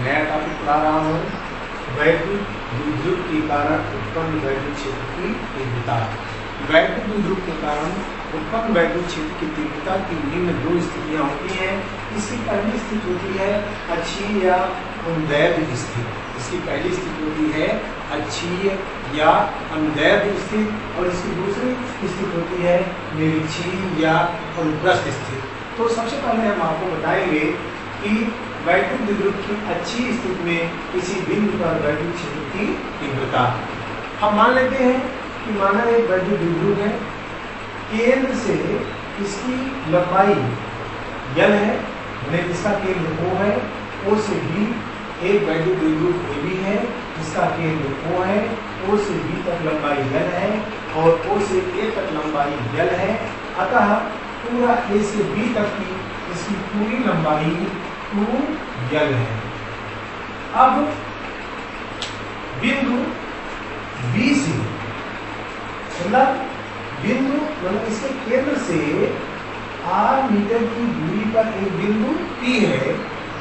नया टॉपिक पढ़ा रहा हूँ, वैद्युत द्विध्रुव के कारण उत्पन्न वैद्युत क्षेत्र की तीव्रता। वैद्युत द्विध्रुव के कारण उत्पन्न वैद्युत क्षेत्र की तीव्रता की निम्न दो स्थितियाँ होती हैं। इसकी पहली स्थिति होती है अक्षीय या अनुदैर्ध्य स्थिति। इसकी पहली स्थिति होती है अक्षीय या अनुदैर्ध्य स्थिति और इसकी दूसरी स्थिति होती है निरक्षीय या अनुप्रस्थ स्थिति। तो सबसे पहले हम आपको बताएंगे कि वैद्युत द्विध्रुव की अक्षीय स्थिति में किसी बिंदु पर वैद्युत क्षेत्र की तीव्रता। हम मान लेते हैं कि माना एक वैद्युत द्विध्रुव है, केंद्र से इसकी लंबाई L है, जिसका केंद्र O है, O से B एक वैद्युत द्विध्रुव AB है जिसका केंद्र O है, O से B तक लंबाई L है और O से A तक लंबाई L है। अतः पूरा A से B तक की इसकी पूरी लंबाई 2L है। अब बिंदु B से मतलब इसके केंद्र से r मीटर की दूरी पर एक बिंदु P है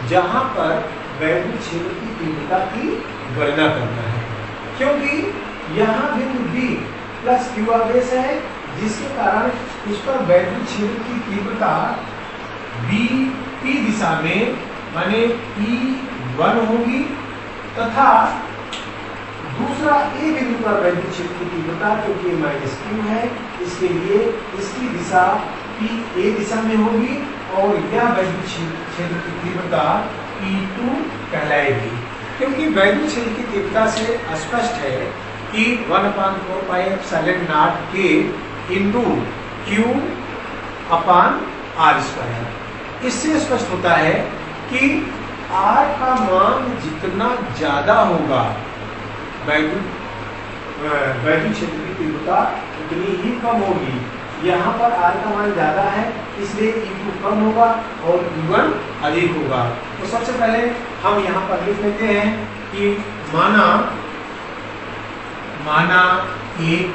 जहां पर वैद्युत क्षेत्र की तीव्रता की गणना करना है, क्योंकि यहाँ बिंदु B प्लस Q आवेश है जिसके कारण इस पर वैद्युत क्षेत्र की तीव्रता P दिशा में माने E1 होगी तथा दूसरा A बिंदु पर वैद्युत क्षेत्र की तीव्रता क्योंकि -Q है इसके लिए इसकी दिशा PA दिशा में होगी और यह वैद्युत क्षेत्र की तीव्रता E2 कहलाएगी। क्योंकि वैद्युत क्षेत्र की तीव्रता से स्पष्ट है कि 1/4πε0 K इंटू Q/r²। इससे स्पष्ट होता है कि R का मान जितना ज्यादा होगा वैद्युत क्षेत्र की तीव्रता उतनी ही कम होगी। यहाँ पर R का मान ज्यादा है इसलिए E2 कम होगा और E1 अधिक होगा। तो सबसे पहले हम यहाँ पर लिख लेते हैं कि माना एक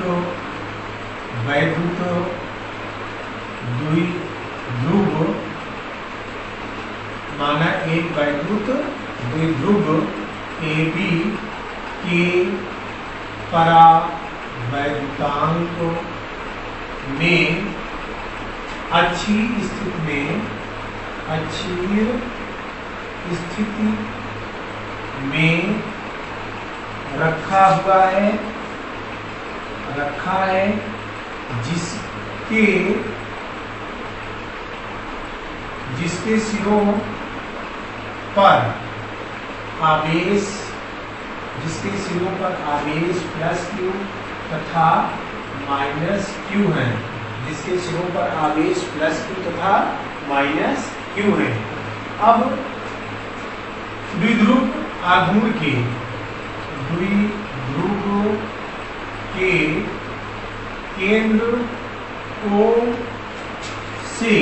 वैद्युत द्विध्रुव AB के परावैद्युतांक में अक्षीय स्थिति में रखा है जिसके सिरों पर आवेश प्लस Q तथा माइनस Q है। जिसके सिरों पर आवेश प्लस Q तथा माइनस Q है। अब द्विध्रुव आघूर्ण के केंद्र O से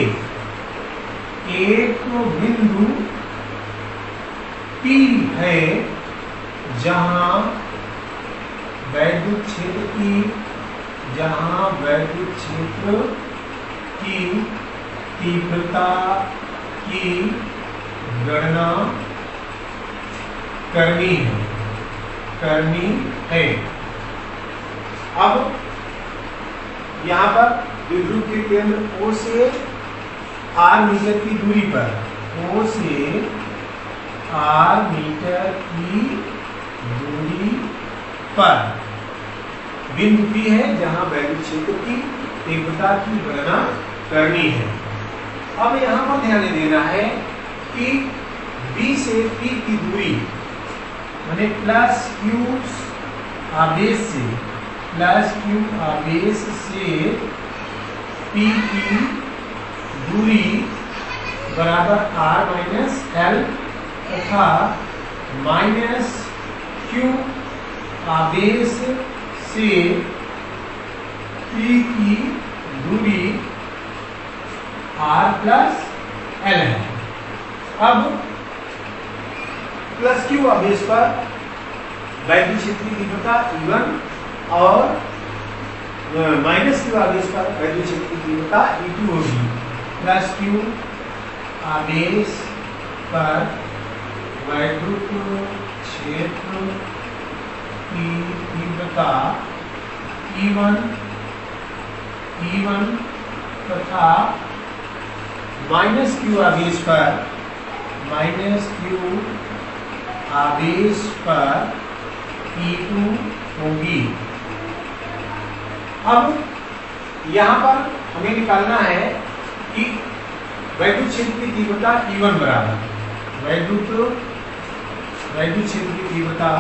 एक बिंदु P है जहां वैद्युत क्षेत्र की तीव्रता की गणना करनी है। अब यहाँ पर द्विध्रुव के केंद्र O से r मीटर की दूरी पर बिंदु P है जहां वैद्युत क्षेत्र की तीव्रता की गणना करनी है। अब यहाँ पर ध्यान देना है कि B से P की दूरी माने प्लस Q आवेश से P की दूरी बराबर r माइनस L तथा माइनस Q आवेश से P की दूरी r प्लस L है। अब प्लस Q आवेश पर वैद्युत क्षेत्र की तीव्रता E1 और माइनस Q आवेश पर वैद्युत क्षेत्र की तीव्रता E2 होगी। प्लस Q आवेश पर वैद्युत क्षेत्र की तीव्रता E1 तथा -q आवेश पर E2 होगी। अब यहाँ पर हमें निकालना है कि वैद्युत क्षेत्र की तीव्रता E1 बराबर वैद्युत क्षेत्र की तीव्रता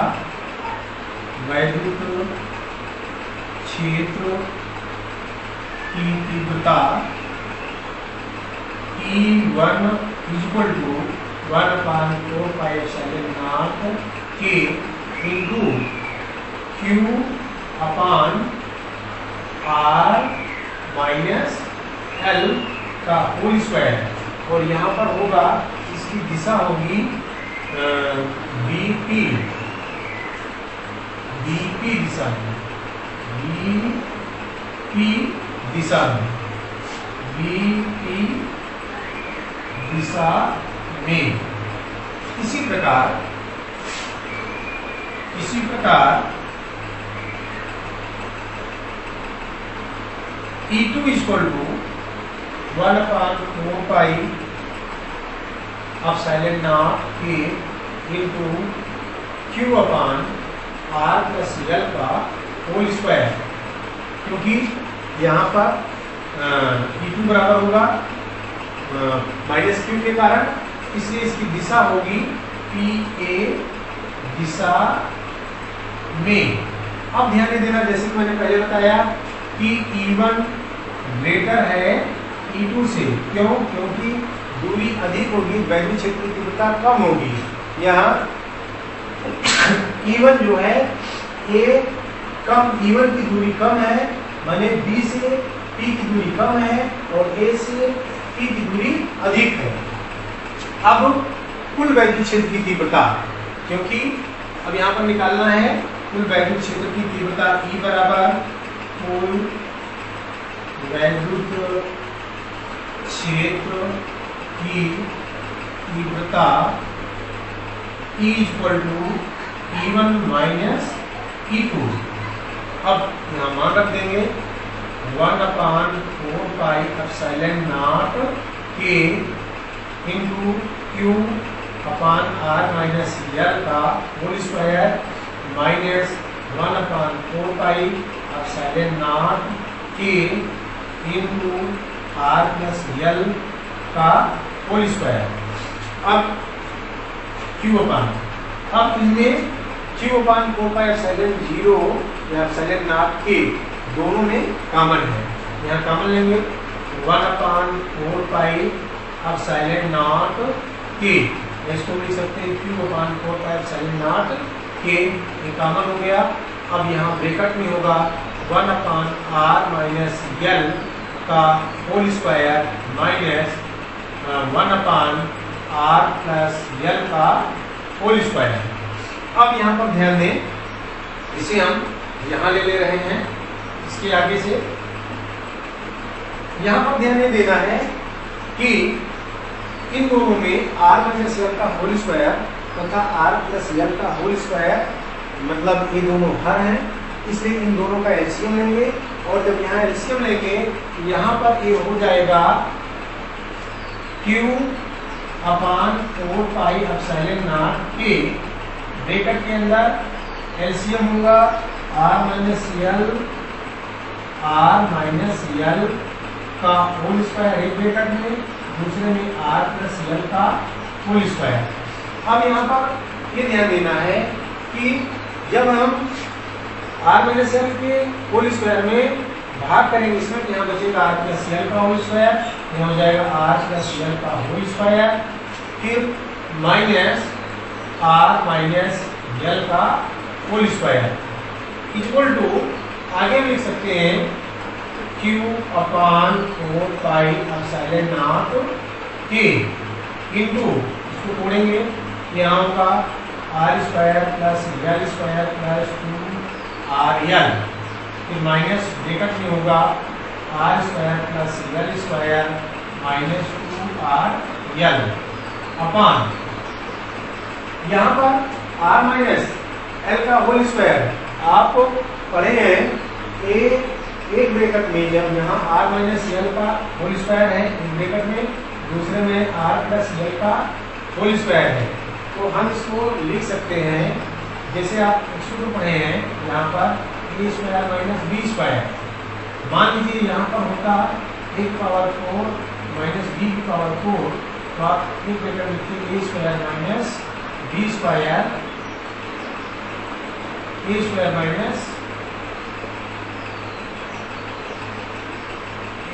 वैद्युत क्षेत्र की तीव्रता E1 equal to 1/4πε0 K into Q upon R minus L का होल स्क्वायर। और यहाँ पर होगा, इसकी दिशा होगी BP दिशा में, BP दिशा में, BP दिशा में। इसी प्रकार E2 equal to 1/4πε0 K into Q upon R plus L का होल स्क्वायर। क्योंकि यहाँ पर E2 बराबर होगा -q के कारण, इसलिए इसकी दिशा होगी PA दिशा में। अब ध्यान देना, जैसे कि मैंने पहले बताया कि E1 ग्रेटर है E2 से। क्यों? क्योंकि दूरी अधिक होगी, वैद्युत क्षेत्र की तीव्रता कम होगी। यहाँ E1 जो है E1 की दूरी कम है, माने B से P की दूरी कम है और A से P की दूरी अधिक है। अब कुल वैद्युत क्षेत्र की तीव्रता, क्योंकि अब यहाँ पर निकालना है कुल वैद्युत क्षेत्र की तीव्रता E बराबर कुल वैद्युत क्षेत्र की तीव्रता E equal to E1 minus E2। अब यहाँ मान रख देंगे 1/4πε0 K into Q upon R minus L का whole square minus 1/4πε0 K into R plus L का होल स्क्वायर। अब Q अपान, अब इनमें Q अपान 4πε0 या ε0 K दोनों में कॉमन है। यहाँ कॉमन लेंगे 1/4πε0 K, इसको लिख सकते हैं Q अपान 4πε0 K, ये कॉमन हो गया। अब यहाँ ब्रैकेट में होगा 1/R माइनस L का whole square minus 1/R plus L का होल स्क्वायर। अब यहाँ पर ध्यान दें, इसे हम यहाँ ले रहे हैं, इसके आगे से यहाँ पर ध्यान देना है कि इन दोनों में R माइनस L का होल स्क्वायर तथा R प्लस L का होल स्क्वायर, मतलब ये दोनों हर हैं, इसलिए इन दोनों का एलसीएम लेंगे। और जब यहाँ एलसीएम लेंगे, यहाँ पर ये हो जाएगा Q अपान 4πε0 K, ब्रैकेट के अंदर एलसीएम होगा R माइनस L का होल स्क्वायर एक ब्रैकेट में, दूसरे में R प्लस L का होल स्क्वायर। अब यहाँ पर ये ध्यान देना है कि जब हम R माइनस L के होल स्क्वायर में भाग करेंगे, इसमें यहाँ बचेगा R प्लस L का होल स्क्वायर, यहाँ हो जाएगा R प्लस L का होल स्क्वायर, फिर माइनस R माइनस L का होल स्क्वायर इक्वल टू, आगे हम लिख सकते हैं Q अपान 4πε0 K इंटू, इसको तोड़ेंगे, यहाँ होगा R square plus L square plus 2RL, फिर माइनस ब्रैकेट में होगा R square plus L square minus 2RL अपान यहाँ पर r माइनस एल का होल स्क्वायर आप पढ़े हैं एक ब्रैकेट में, जब यहाँ r माइनस एल का होल स्क्वायर है एक ब्रैकेट में, दूसरे में r प्लस एल का होल स्क्वायर है, तो हम इसको लिख सकते हैं जैसे आप x2 पढ़े हैं यहाँ पर a square minus B square. मान लीजिए यहाँ पर होता 1 पावर 4 माइनस बी की पावर 4, तो आप एक ब्रैकेट लिखिए a square minus B square, a square minus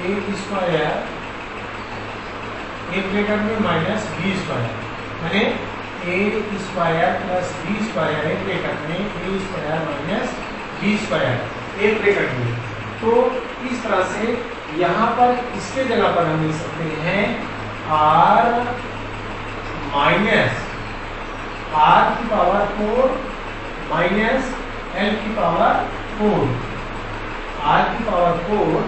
a square एक ब्रैकेट में माइनस बी स्क्वायर, यानी a square plus B square एक ब्रैकेट में a square minus B square एक ब्रैकेट में। तो इस तरह से यहाँ पर इसके जगह पर हम लिख सकते हैं r माइनस r की पावर 4 माइनस l की पावर 4, r की पावर 4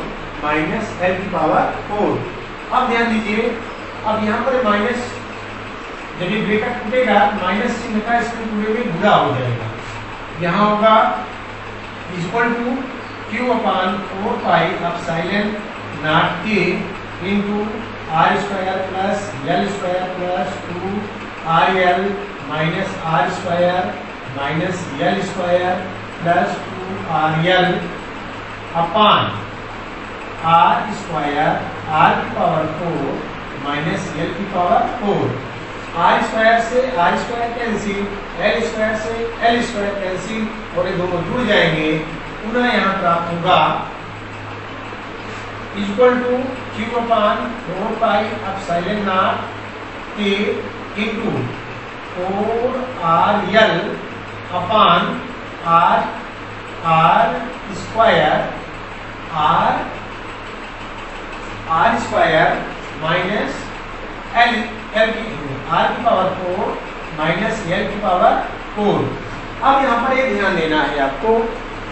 माइनस l की पावर 4। अब ध्यान दीजिए, अब यहाँ पर माइनस जब ये ब्रैकेट टूटेगा माइनस चिन्ह का इसमें पूरे में गुणा हो जाएगा, यहाँ होगा equal to q upon 4 pi epsilon naught k into r square plus l square plus 2 rl minus r square minus l square plus 2 rl upon r square r की पावर 4 माइनस l की power 4। r square से r square cancel, l square से l square cancel और ये दोनों जुड़ जाएंगे, पुनः यहाँ प्राप्त होगा equal to q upon 4 pi epsilon naught k into 4rl upon r square r square minus l r की पावर 4 माइनस l की पावर 4। अब यहाँ पर एक ध्यान देना है आपको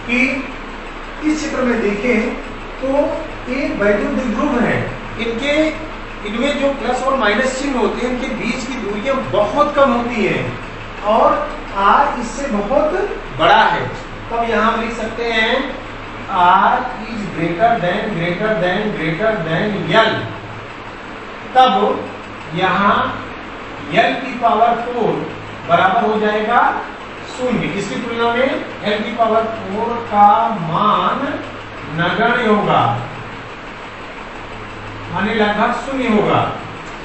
कि इस चित्र में देखें तो एक वैद्युत द्विध्रुव है, इनमें जो प्लस और माइनस चिन्ह होते हैं इनके बीच की दूरियां बहुत कम होती हैं और r इससे बहुत बड़ा है। तब यहाँ हम लिख सकते हैं r is greater than l, तब यहाँ l की पावर 4 बराबर हो जाएगा 0। इसकी तुलना में l की पावर 4 का मान नगण्य होगा, माने लगभग 0 होगा।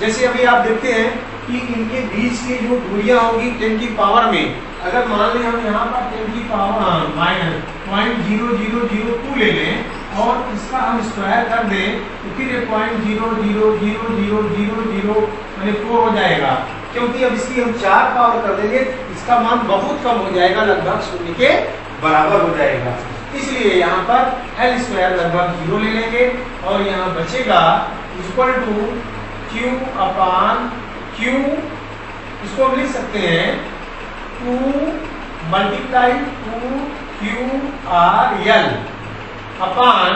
जैसे अभी आप देखते हैं कि इनके बीच की जो दूरियां होगी 10 की पावर में, अगर मान लें हम यहाँ पर 10 की पावर माइनस 0.0002 ले लें और इसका हम स्क्वायर कर दें तो फिर 0.000000 यानी 4 हो जाएगा, क्योंकि अब इसकी हम 4 पावर कर देंगे इसका मान बहुत कम हो जाएगा, लगभग 0 के बराबर हो जाएगा। इसलिए यहाँ पर l स्क्वायर लगभग 0 ले लेंगे और यहाँ बचेगा equal to q upon q, इसको हम लिख सकते हैं 2 multiply 2qrl upon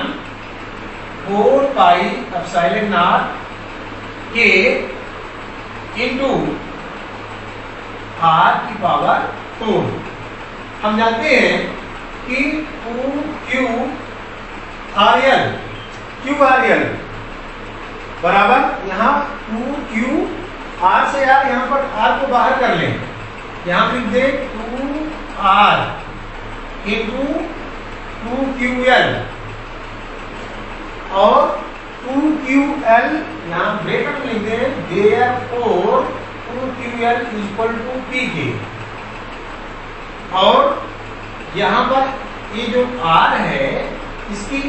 4 pi epsilon naught k into r की पावर 4। हम जानते हैं कि 2qrl बराबर यहाँ 2q r से यार यहाँ पर r को बाहर कर लें, यहाँ लिख दे 2r इंटू 2ql और 2ql यहाँ ब्रैकेट में लिख दे therefore 2ql equal to pk। और यहाँ पर ये जो r है इसकी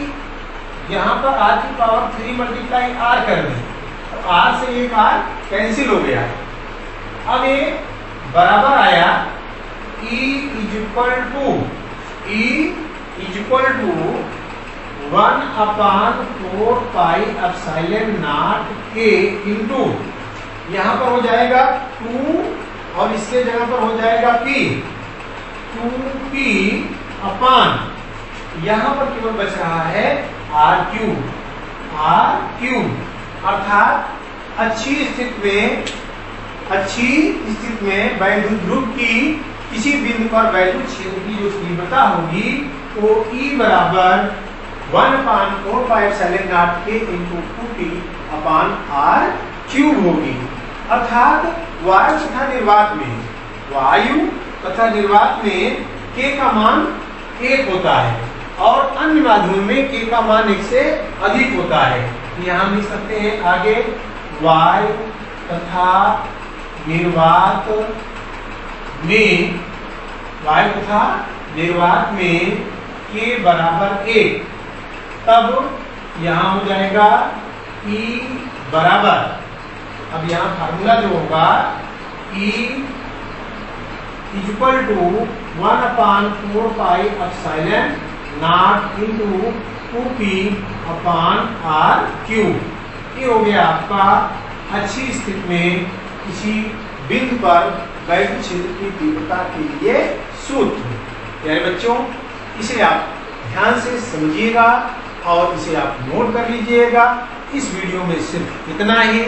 यहाँ पर r की पावर 3 मल्टीप्लाई r कर दें तो r से एक r कैंसिल हो गया। अब ये बराबर आया E equal to 1 upon 4 pi epsilon naught k into यहाँ पर हो जाएगा 2 और इसके जगह पर हो जाएगा p, 2p अपान यहाँ पर केवल बच रहा है r क्यूब, अर्थात अच्छी स्थिति में अच्छी स्थिति में वैद्युत ध्रुव की किसी बिंदु पर वैद्युत क्षेत्र की जो तीव्रता होगी वो E बराबर 1/4πε0 K × 2P upon R cube होगी। अर्थात वायु तथा निर्वात में K का मान 1 होता है और अन्य माध्यमों में K का मान 1 से अधिक होता है। यहाँ हम लिख सकते हैं आगे वायु तथा निर्वात में K बराबर 1, तब यहाँ हो जाएगा E बराबर, अब यहाँ फार्मूला जो होगा E equal to 1/4πε0 × 2P upon R cube. ये हो गया आपका अच्छी स्थिति में किसी बिंदु पर वैद्युत क्षेत्र की तीव्रता के लिए सूत्र। प्यारे बच्चों, इसे आप ध्यान से समझिएगा और इसे आप नोट कर लीजिएगा। इस वीडियो में सिर्फ इतना ही,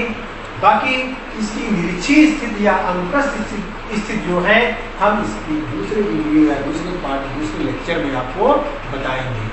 बाकी इसकी निरीक्षीय स्थिति या अनुप्रस्थ स्थिति जो है हम इसकी दूसरे वीडियो या दूसरे लेक्चर में आपको बताएंगे।